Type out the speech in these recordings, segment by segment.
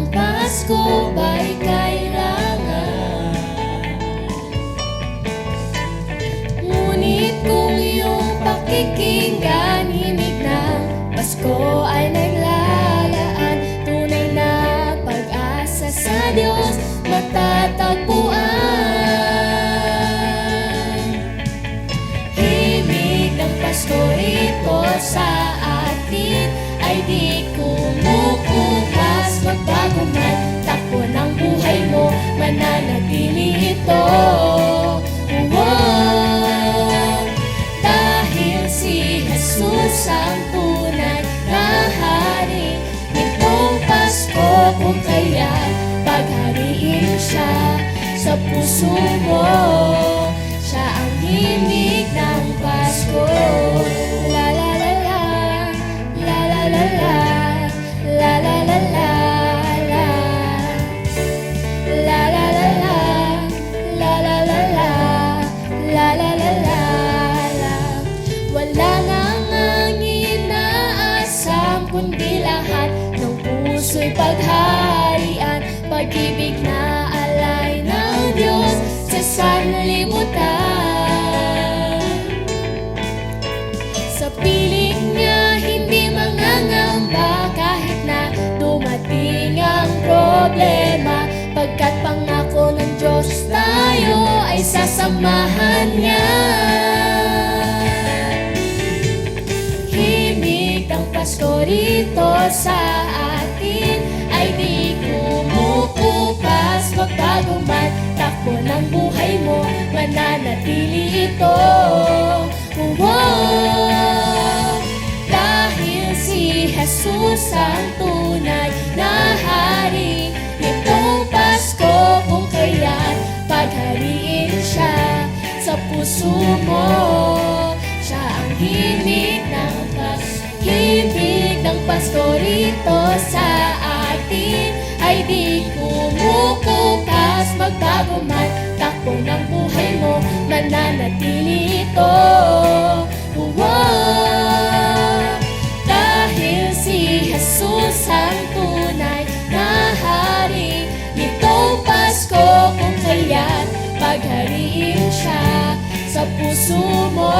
Pasko ba'y kailangan? Ngunit kung iyong pakikinggan, himig ng Pasko ay naglalaan. Tunay na pag-asa sa Diyos matatagpuan. Himig ng Pasko ito sa atin ay di kumukupas. Magbago man takbo ng buhay mo, mananatili ito. Dahil si Jesus ang tunay na hari nitong Pasko, kung kaya paghariin siya sa puso mo. Siya ang himig ng Pasko. La la la la, la la la la, la la la la. Kundi lahat ng puso'y pagharian, pag-ibig na alay ng Diyos sa sanlibutan. Sa piling niya hindi mangangamba kahit na dumating ang problema, pagkat pangako ng Diyos tayo ay sasamahan niya. Pasko rito sa atin ay di kumukupas. Magbago man takbo ng buhay mo, mananatili ito. Dahil si Jesus ang tunay na hari nitong Pasko, kung kaya't paghariin siya sa puso mo. Siya ang himig ng Pasko. Himig ng Pasko rito sa atin ay di kumukupas. Magbago man takbo ng buhay mo, mananatili ito. Dahil si Jesus ang tunay na hari nitong Pasko, kung kaya't paghariin siya sa puso mo.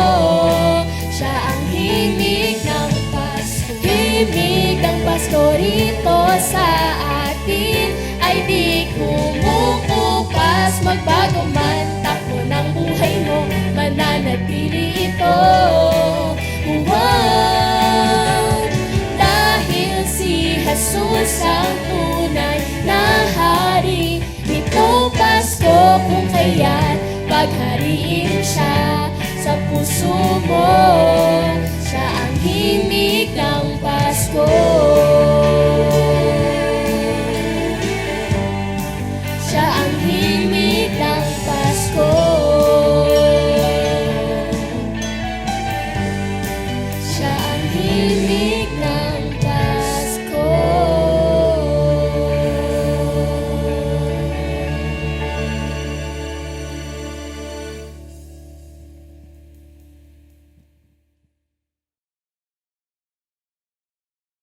Siya ang himig ng Pasko. Himig ng Pasko rito sa atin ay di kumukupas. Magbago man takbo ng buhay mo, mananatili ito. Dahil si Jesus ang tunay na hari nitong Pasko, kung kaya't paghariin siya sa puso mo. Siya ang himig ng Pasko.